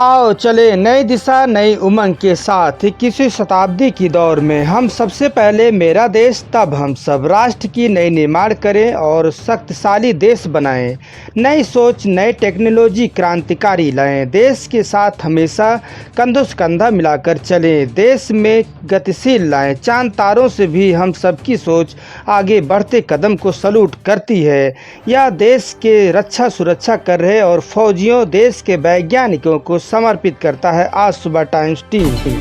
आओ चले नई दिशा नई उमंग के साथ 21वीं शताब्दी की दौर में हम सबसे पहले मेरा देश तब हम सब राष्ट्र की नई निर्माण करें और शक्तिशाली देश बनाएं। नई सोच नई टेक्नोलॉजी क्रांतिकारी लाएं। देश के साथ हमेशा कंधों से कंधा मिलाकर चलें। देश में गतिशील लाएं। चांद तारों से भी हम सबकी सोच आगे बढ़ते कदम को सलूट करती है। यह देश के रक्षा सुरक्षा कर रहे और फौजियों देश के वैज्ञानिकों को समर्पित करता है आज सुबह टाइम्स टीवी।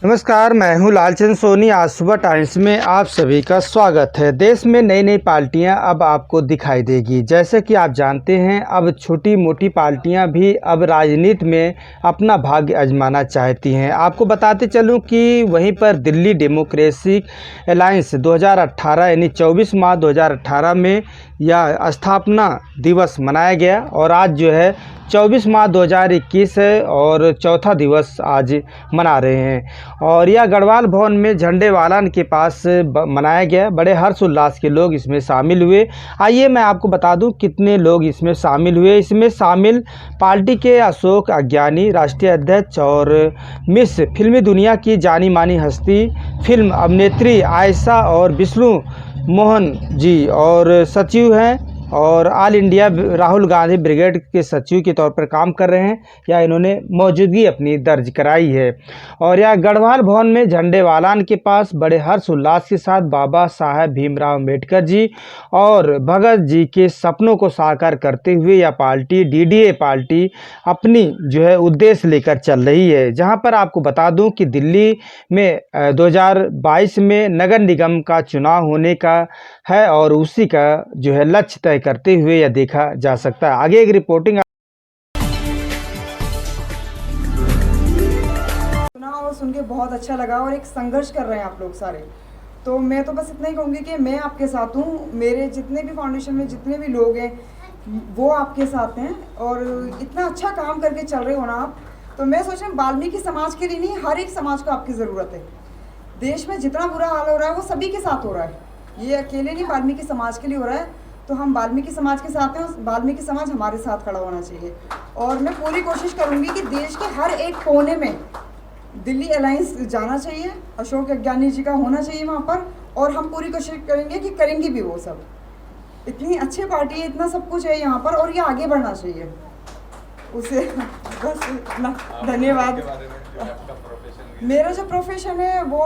नमस्कार, मैं हूं लालचंद सोनी। आज सुबह टाइम्स में आप सभी का स्वागत है। देश में नई नई पार्टियां अब आपको दिखाई देगी। जैसे कि आप जानते हैं, अब छोटी मोटी पार्टियां भी अब राजनीति में अपना भाग्य आजमाना चाहती हैं। आपको बताते चलूं कि वहीं पर दिल्ली डेमोक्रेटिक अलायंस 2018 यानी 24 मार्च 2018 में यह स्थापना दिवस मनाया गया और आज जो है 24 मार्च 2021 है और चौथा दिवस आज मना रहे हैं। और यह गढ़वाल भवन में झंडे वालन के पास मनाया गया। बड़े हर्षोल्लास के लोग इसमें शामिल हुए। आइए मैं आपको बता दूं कितने लोग इसमें शामिल हुए। इसमें शामिल पार्टी के अशोक अज्ञानी राष्ट्रीय अध्यक्ष और मिस फिल्मी दुनिया की जानी मानी हस्ती फिल्म अभिनेत्री आयशा और विष्णु मोहन जी और सचिव हैं और all India Rahul Gandhi brigade के सचिव के तौर पर काम कर रहे हैं या इन्होंने मौजूदगी अपनी दर्ज कराई है। और यह गढ़वाल भवन में झंडे वालन के पास बड़े हर्ष उल्लास के साथ बाबा साहेब भीमराव अम्बेडकर जी और भगत जी के सपनों को साकार करते हुए यह पार्टी डीडीए पार्टी अपनी जो है उद्देश्य लेकर चल रही है। जहां पर आपको बता दूं कि दिल्ली में 2022 में नगर निगम का चुनाव होने का है और उसी का जो है लक्ष्य तय करते हुए यह देखा जा सकता है। आगे एक रिपोर्टिंग सुना और सुन के बहुत अच्छा लगा और एक संघर्ष कर रहे हैं आप लोग सारे। तो मैं तो बस इतना ही कहूँगी कि मैं आपके साथ हूँ। मेरे जितने भी फाउंडेशन में जितने भी लोग हैं वो आपके साथ हैं और इतना अच्छा काम करके चल रहे हो ना आप। तो मैं सोच रही हूँ वाल्मीकि समाज के लिए नहीं, हर एक समाज को आपकी ज़रूरत है। देश में जितना बुरा हाल हो रहा है वो सभी के साथ हो रहा है, ये अकेले नहीं वाल्मीकि समाज के लिए हो रहा है। तो हम वाल्मीकि समाज के साथ हैं, वाल्मीकि समाज हमारे साथ खड़ा होना चाहिए। और मैं पूरी कोशिश करूंगी कि देश के हर एक कोने में दिल्ली अलायंस जाना चाहिए, अशोक अज्ञानी जी का होना चाहिए वहाँ पर। और हम पूरी कोशिश करेंगे कि करेंगे भी वो सब। इतनी अच्छी पार्टी है, इतना सब कुछ है यहाँ पर और ये आगे बढ़ना चाहिए उसे। बस इतना, धन्यवाद। मेरा जो प्रोफेशन है वो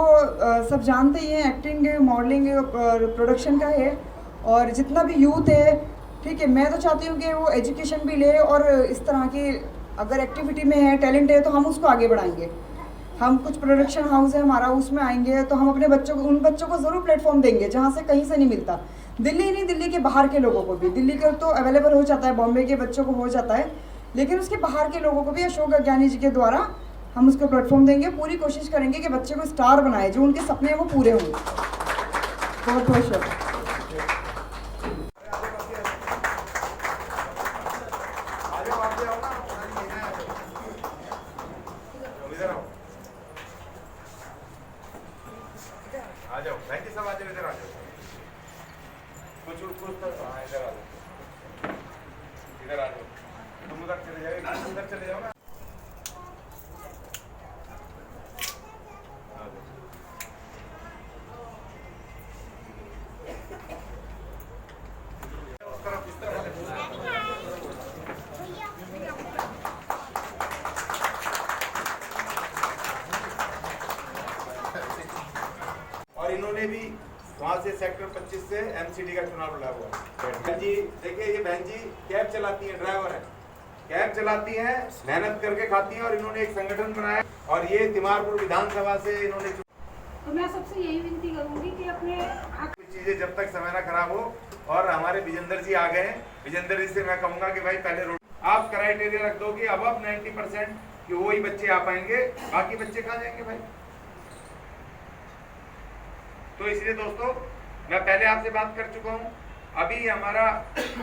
सब जानते ही हैं, एक्टिंग मॉडलिंग प्रोडक्शन का है। और जितना भी यूथ है, ठीक है, मैं तो चाहती हूँ कि वो एजुकेशन भी ले और इस तरह की अगर एक्टिविटी में है, टैलेंट है तो हम उसको आगे बढ़ाएंगे। हम कुछ प्रोडक्शन हाउस है हमारा, उसमें आएंगे तो हम अपने बच्चों को, उन बच्चों को ज़रूर प्लेटफॉर्म देंगे जहाँ से कहीं से नहीं मिलता। दिल्ली नहीं, दिल्ली के बाहर के लोगों को भी, दिल्ली का तो अवेलेबल हो जाता है, बॉम्बे के बच्चों को हो जाता है, लेकिन उसके बाहर के लोगों को भी अशोक अज्ञानी जी के द्वारा हम उसको प्लेटफॉर्म देंगे। पूरी कोशिश करेंगे कि बच्चे को स्टार बनाए, जो उनके सपने हैं वो पूरे होंगे। बहुत खुश है। आ जाओ, थैंक यू सब, आ जाओ, इधर आ जाओ। कुछ तो इधर आ जाओ, इधर आ जाओ। तुम उधर चले जाओ, उधर चले जाओ ना। और इन्होंने भी वहाँ से सेक्टर 25 से एमसीडी का चुनाव लड़ा हुआ है। बहन जी देखिए, ये बहन जी कैब चलाती है, ड्राइवर है, कैब चलाती है, मेहनत करके खाती है और इन्होंने एक संगठन बनाया और ये तिमारपुर विधानसभा से इन्होंने। तो मैं सबसे यही विनती करूंगी कि अपने चीजें जब तक समय ना खराब हो। और हमारे विजेंद्र जी आ गए हैं, विजेंद्र जी से मैं कहूंगा कि भाई पहले रोड आप क्राइटेरिया रख दो कि अब 90% कि वो ही बच्चे आ पाएंगे, बाकी बच्चे कहाँ जाएंगे भाई। तो इसलिए दोस्तों मैं पहले आपसे बात कर चुका हूं। अभी हमारा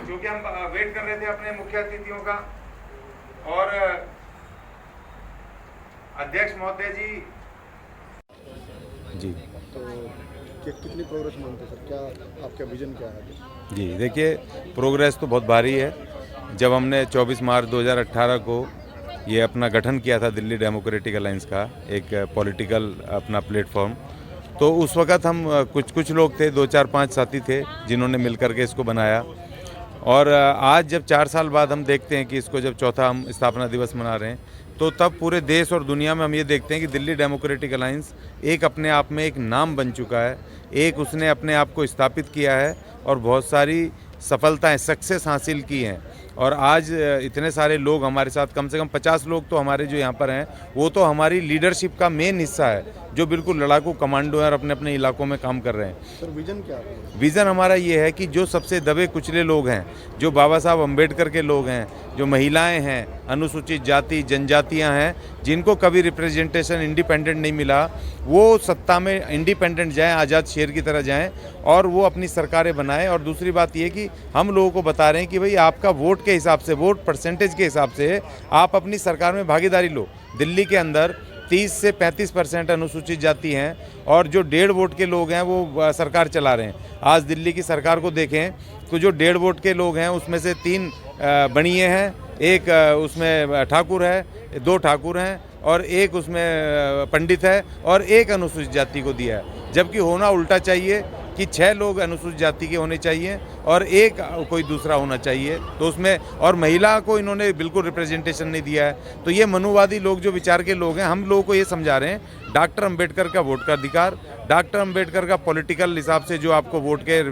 जो कि हम वेट कर रहे थे अपने मुख्य अतिथियों का और अध्यक्ष महोदय जी तो कितनी प्रोग्रेस मानते सर, क्या आपका विजन क्या है? जी देखिए, प्रोग्रेस तो बहुत भारी है। जब हमने 24 मार्च 2018 को ये अपना गठन किया था दिल्ली डेमोक्रेटिक अलायंस का, एक पॉलिटिकल अपना प्लेटफॉर्म। तो उस वक़्त हम कुछ लोग थे, 2-4-5 साथी थे जिन्होंने मिलकर के इसको बनाया। और आज जब 4 साल बाद हम देखते हैं कि इसको जब चौथा हम स्थापना दिवस मना रहे हैं, तो तब पूरे देश और दुनिया में हम ये देखते हैं कि दिल्ली डेमोक्रेटिक अलायंस एक अपने आप में एक नाम बन चुका है, एक उसने अपने आप को स्थापित किया है और बहुत सारी सफलताएं, सक्सेस हासिल की हैं। और आज इतने सारे लोग हमारे साथ, कम से कम 50 लोग तो हमारे जो यहाँ पर हैं, वो तो हमारी लीडरशिप का मेन हिस्सा है, जो बिल्कुल लड़ाकू कमांडो हैं और अपने अपने इलाकों में काम कर रहे हैं। सर विजन क्या है? विज़न हमारा ये है कि जो सबसे दबे कुचले लोग हैं, जो बाबा साहब अम्बेडकर के लोग हैं, जो महिलाएं हैं, अनुसूचित जाति जनजातियां हैं, जिनको कभी रिप्रेजेंटेशन इंडिपेंडेंट नहीं मिला, वो सत्ता में इंडिपेंडेंट जाएं, आज़ाद शेर की तरह जाएं और वो अपनी सरकारें बनाएं। और दूसरी बात ये कि हम लोगों को बता रहे हैं कि भाई आपका वोट के हिसाब से, वोट परसेंटेज के हिसाब से आप अपनी सरकार में भागीदारी लो। दिल्ली के अंदर 30 से 35% अनुसूचित जाति हैं और जो 1.5 वोट के लोग हैं वो सरकार चला रहे हैं। आज दिल्ली की सरकार को देखें तो जो 1.5 वोट के लोग हैं उसमें से 3 बनिए हैं, एक उसमें ठाकुर है, 2 ठाकुर हैं और एक उसमें पंडित है और एक अनुसूचित जाति को दिया है। जबकि होना उल्टा चाहिए कि 6 लोग अनुसूचित जाति के होने चाहिए और एक कोई दूसरा होना चाहिए। तो उसमें और महिला को इन्होंने बिल्कुल रिप्रेजेंटेशन नहीं दिया है। तो ये मनुवादी लोग, जो विचार के लोग हैं, हम लोगों को ये समझा रहे हैं डॉक्टर अंबेडकर का वोट का अधिकार, डॉक्टर अंबेडकर का पॉलिटिकल हिसाब से जो आपको वोट के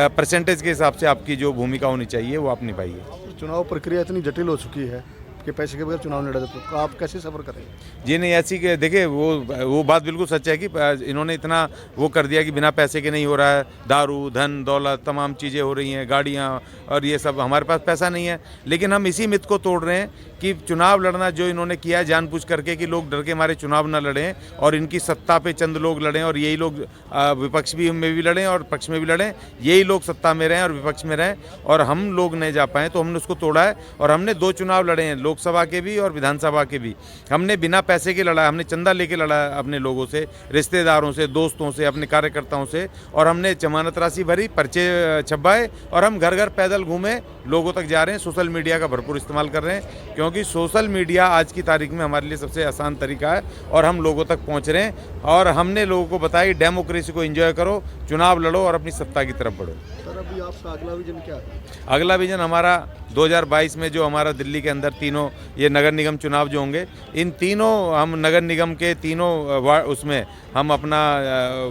परसेंटेज के हिसाब से आपकी जो भूमिका होनी चाहिए वो आप निभाइए। चुनाव प्रक्रिया इतनी जटिल हो चुकी है कि पैसे के बगैर चुनाव लड़ा जाता है, तो आप कैसे सफर करेंगे? जी नहीं, ऐसी के देखिए वो बात बिल्कुल सच है कि इन्होंने इतना वो कर दिया कि बिना पैसे के नहीं हो रहा है। दारू, धन, दौलत, तमाम चीज़ें हो रही हैं, गाड़ियाँ और ये सब। हमारे पास पैसा नहीं है, लेकिन हम इसी मिथ को तोड़ रहे हैं कि चुनाव लड़ना जो इन्होंने किया है जानबूझ करके कि लोग डर के मारे चुनाव न लड़ें और इनकी सत्ता पे चंद लोग लड़ें और यही लोग विपक्ष में भी लड़ें और पक्ष में भी लड़ें, यही लोग सत्ता में रहें और विपक्ष में रहें और हम लोग नहीं जा पाएँ। तो हमने उसको तोड़ा है और हमने 2 चुनाव लड़े हैं, लोकसभा के भी और विधानसभा के भी। हमने बिना पैसे के लड़ा, हमने चंदा लेके लड़ा अपने लोगों से, रिश्तेदारों से, दोस्तों से, अपने कार्यकर्ताओं से, और हमने जमानत राशि भरी, पर्चे छपवाए और हम घर घर पैदल घूमे, लोगों तक जा रहे हैं। सोशल मीडिया का भरपूर इस्तेमाल कर रहे हैं क्योंकि सोशल मीडिया आज की तारीख में हमारे लिए सबसे आसान तरीका है और हम लोगों तक पहुंच रहे हैं। और हमने लोगों को बताया डेमोक्रेसी को एंजॉय करो, चुनाव लड़ो और अपनी सत्ता की तरफ बढ़ो। सर अभी आपका अगला विजन क्या है? अगला विजन हमारा 2022 में जो हमारा दिल्ली के अंदर तीनों ये नगर निगम चुनाव जो होंगे, इन तीनों हम नगर निगम के तीनों उसमें हम अपना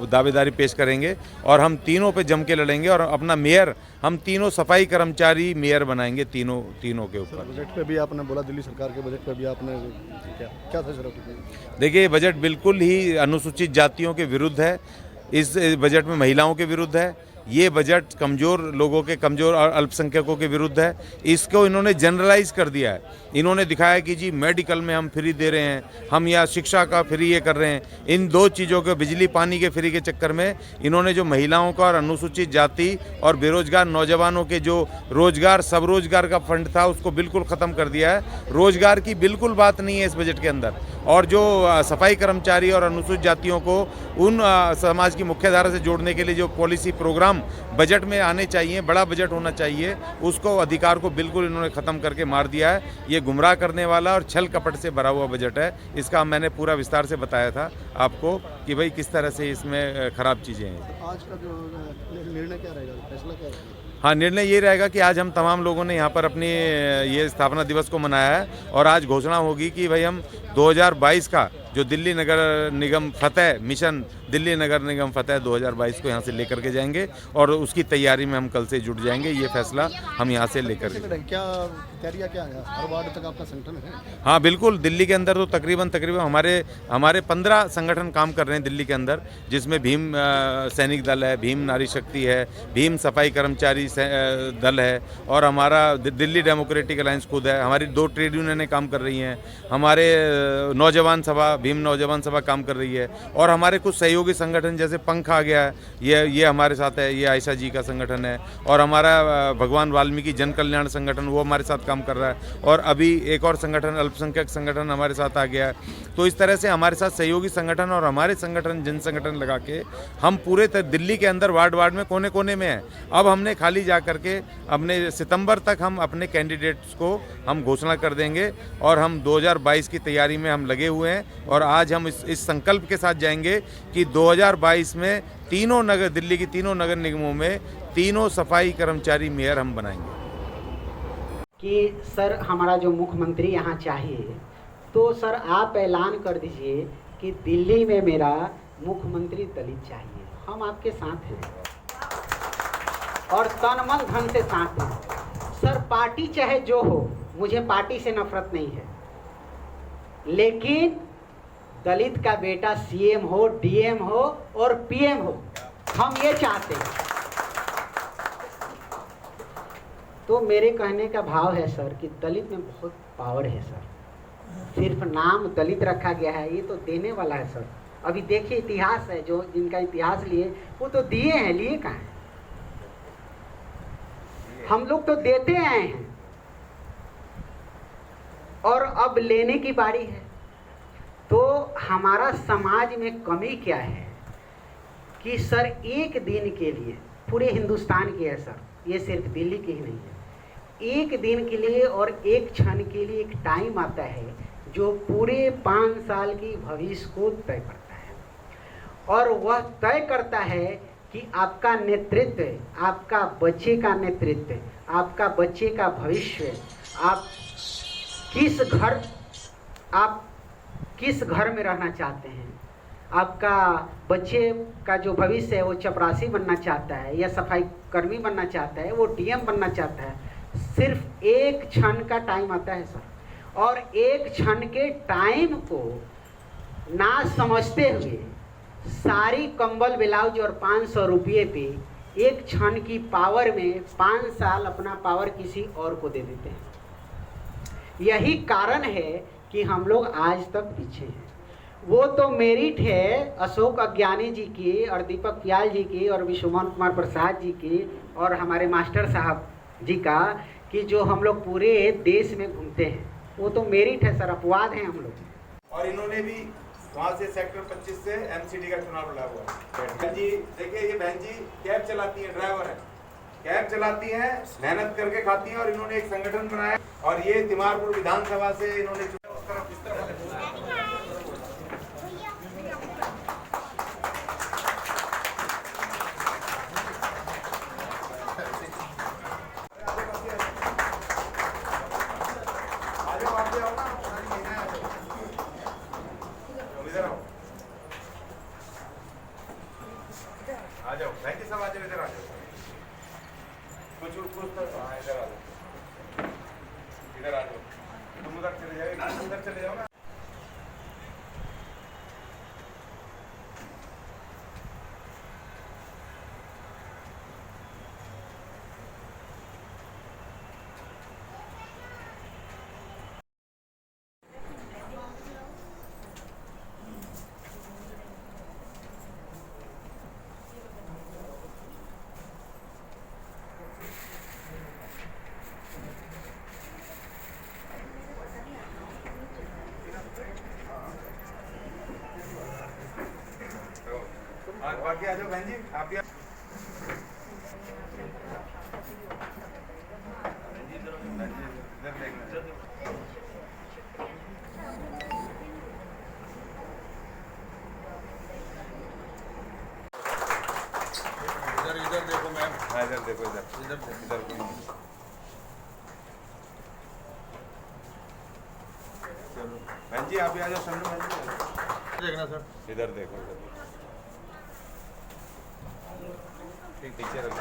दावेदारी पेश करेंगे और हम तीनों पे जम के लड़ेंगे और अपना मेयर हम तीनों सफाई कर्मचारी मेयर बनाएंगे तीनों के ऊपर। बजट पे भी आपने बोला, दिल्ली सरकार के बजट पे भी आपने क्या था सर? देखिए, ये बजट बिल्कुल ही अनुसूचित जातियों के विरुद्ध है, इस बजट में महिलाओं के विरुद्ध है, ये बजट कमज़ोर लोगों के, कमज़ोर और अल्पसंख्यकों के विरुद्ध है। इसको इन्होंने जनरलाइज कर दिया है। इन्होंने दिखाया कि जी मेडिकल में हम फ्री दे रहे हैं, हम या शिक्षा का फ्री ये कर रहे हैं। इन 2 चीज़ों के, बिजली पानी के फ्री के चक्कर में इन्होंने जो महिलाओं का और अनुसूचित जाति और बेरोजगार नौजवानों के जो रोजगार, सब रोजगार का फंड था, उसको बिल्कुल ख़त्म कर दिया है। रोजगार की बिल्कुल बात नहीं है इस बजट के अंदर। और जो सफाई कर्मचारी और अनुसूचित जातियों को उन समाज की मुख्य धारा से जोड़ने के लिए जो पॉलिसी प्रोग्राम बजट में आने चाहिए, बड़ा बजट होना चाहिए, उसको अधिकार को बिल्कुल इन्होंने ख़त्म करके मार दिया है। ये गुमराह करने वाला और छल कपट से भरा हुआ बजट है। इसका मैंने पूरा विस्तार से बताया था आपको कि भाई किस तरह से इसमें ख़राब चीज़ें हैं। आज का जो निर्णय क्या रहेगा, फैसला क्या रहेगा? हाँ, निर्णय ये रहेगा कि आज हम तमाम लोगों ने यहाँ पर अपनी ये स्थापना दिवस को मनाया है और आज घोषणा होगी कि भाई हम 2022 का जो दिल्ली नगर निगम फतेह मिशन, दिल्ली नगर निगम फतेह 2022 को यहाँ से लेकर के जाएंगे और उसकी तैयारी में हम कल से जुट जाएंगे। ये फैसला हम यहाँ से लेकर के। क्या तैयारियाँ क्या है? हर वार्ड तक आपका संगठन है? हाँ बिल्कुल, दिल्ली के अंदर तो तकरीबन हमारे 15 संगठन काम कर रहे हैं दिल्ली के अंदर, जिसमें भीम सैनिक दल है, भीम नारी शक्ति है, भीम सफाई कर्मचारी दल है और हमारा दिल्ली डेमोक्रेटिक अलायंस खुद है। हमारी 2 ट्रेड यूनियनें काम कर रही हैं, हमारे नौजवान सभा, भीम नौजवान सभा काम कर रही है और हमारे कुछ सहयोगी संगठन जैसे पंख आ गया है, ये हमारे साथ है, ये आयशा जी का संगठन है और हमारा भगवान वाल्मीकि जन कल्याण संगठन वो हमारे साथ काम कर रहा है और अभी एक और संगठन अल्पसंख्यक संगठन हमारे साथ आ गया है। तो इस तरह से हमारे साथ सहयोगी संगठन और हमारे संगठन जन संगठन लगा के हम पूरे दिल्ली के अंदर वार्ड वार्ड में कोने कोने में है। अब हमने खाली जा करके अपने सितंबर तक हम अपने कैंडिडेट्स को हम घोषणा कर देंगे और हम 2022 की तैयारी में हम लगे हुए हैं। और आज हम इस संकल्प के साथ जाएंगे कि 2022 में तीनों नगर, दिल्ली की तीनों नगर निगमों में तीनों सफाई कर्मचारी मेयर हम बनाएंगे। कि सर हमारा जो मुख्यमंत्री यहाँ चाहिए, तो सर आप ऐलान कर दीजिए कि दिल्ली में मेरा मुख्यमंत्री दलित चाहिए। हम आपके साथ हैं और तन मन धन से साथ हैं। सर पार्टी चाहे जो हो, मुझे पार्टी से नफरत नहीं है, लेकिन दलित का बेटा सीएम हो, डीएम हो और पीएम हो, हम ये चाहते हैं। तो मेरे कहने का भाव है सर कि दलित में बहुत पावर है सर। सिर्फ नाम दलित रखा गया है, ये तो देने वाला है सर। अभी देखिए इतिहास है, जो जिनका इतिहास लिए वो तो दिए हैं, लिए कहाँ हैं? हम लोग तो देते आए हैं और अब लेने की बारी है। तो हमारा समाज में कमी क्या है कि सर एक दिन के लिए, पूरे हिंदुस्तान की है सर, ये सिर्फ दिल्ली की ही नहीं है, एक दिन के लिए और एक क्षण के लिए एक टाइम आता है जो पूरे 5 साल की भविष्य को तय करता है। और वह तय करता है कि आपका नेतृत्व, आपका बच्चे का नेतृत्व, आपका बच्चे का भविष्य, आप किस घर में रहना चाहते हैं, आपका बच्चे का जो भविष्य है वो चपरासी बनना चाहता है या सफाई कर्मी बनना चाहता है, वो डीएम बनना चाहता है। सिर्फ एक क्षण का टाइम आता है सर, और एक क्षण के टाइम को ना समझते हुए सारी कंबल ब्लाउज और 500 रुपये पे एक क्षण की पावर में 5 साल अपना पावर किसी और को दे देते हैं। यही कारण है कि हम लोग आज तक पीछे हैं। वो तो मेरिट है अशोक अज्ञानी जी की और दीपक प्याल जी की और विश्वमोहन कुमार प्रसाद जी की और हमारे मास्टर साहब जी का, कि जो हम लोग पूरे देश में घूमते हैं। वो तो मेरिट है सर, अपवाद हैं हम लोग। और इन्होंने भी वहाँ से सेक्टर 25 से एमसीडी का चुनाव लड़ा हुआ है। बहन जी देखिए, ये बहन जी कैब चलाती हैं, ड्राइवर है, कैब चलाती हैं, मेहनत करके खाती हैं और इन्होंने एक संगठन बनाया और ये तिमारपुर विधानसभा से इन्होंने उस तरफ इस तरफ आ जाओ बहन जी, सब आ जाओ, इधर आ जाओ। कुछ इधर आ जाओ, इधर आ जाओ, तुम उधर चले जाओ, उधर चले जाओ ना। बाकी आ जाओ बहन जी, आप भी इधर देखो मैम, हाँ इधर देखो, इधर चलो बहन जी, आप भी आ जाओ। सन्नू बहन जी देखना सर, इधर देखो, नीचे रख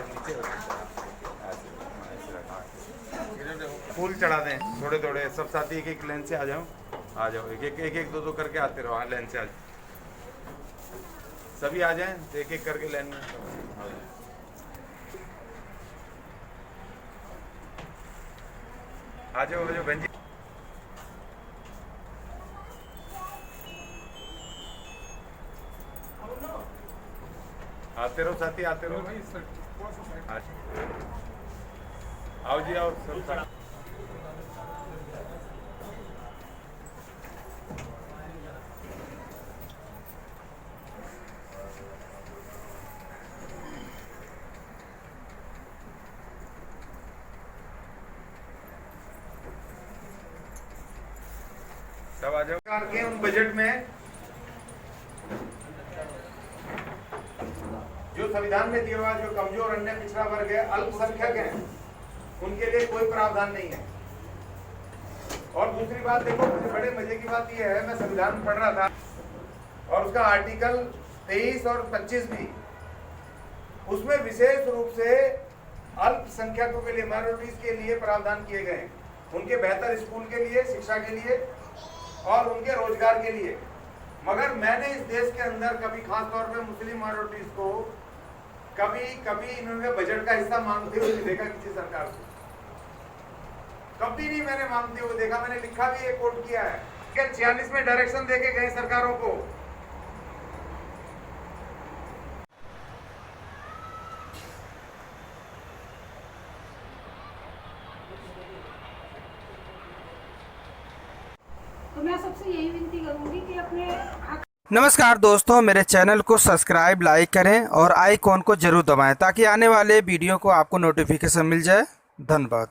फूल चढ़ा दें थोड़े थोड़े, सब साथी एक एक लाइन से आ जाओ, एक एक दो करके आते रहो। हाँ लाइन से आ जाओ, सभी आ जाएं, एक एक करके लाइन में आ जाओ बहन जी। आते रहो साथी, आते रहो, आओ जी आओ सब। तब आ जाओ। सरकार के उन बजट में जो संविधान में दिया हुआ जो कमजोर अन्य पिछड़ा वर्ग है, अल्पसंख्यक हैं, उनके लिए कोई प्रावधान नहीं है। और दूसरी बात देखो, मुझे बड़े मजे की बात यह है, मैं संविधान पढ़ रहा था और उसका आर्टिकल 23 और 25 भी, उसमें विशेष रूप से अल्पसंख्यकों के लिए, माइनॉरिटीज के लिए प्रावधान किए गए हैं, उनके बेहतर स्कूल के लिए, शिक्षा के लिए और उनके रोजगार के लिए। मगर मैंने इस देश के अंदर कभी खास तौर पे मुस्लिम माइनॉरिटीज को कभी इन्होंने बजट का हिस्सा मांगते हुए नहीं देखा किसी सरकार से, कभी नहीं मैंने मांगते हुए देखा। मैंने लिखा भी है, कोट किया है। 46 में डायरेक्शन देके गए सरकारों को। तो मैं सबसे यही विनती करूंगी कि अपने हक नमस्कार दोस्तों, मेरे चैनल को सब्सक्राइब लाइक करें और आइकॉन को जरूर दबाएं ताकि आने वाले वीडियो को आपको नोटिफिकेशन मिल जाए। धन्यवाद।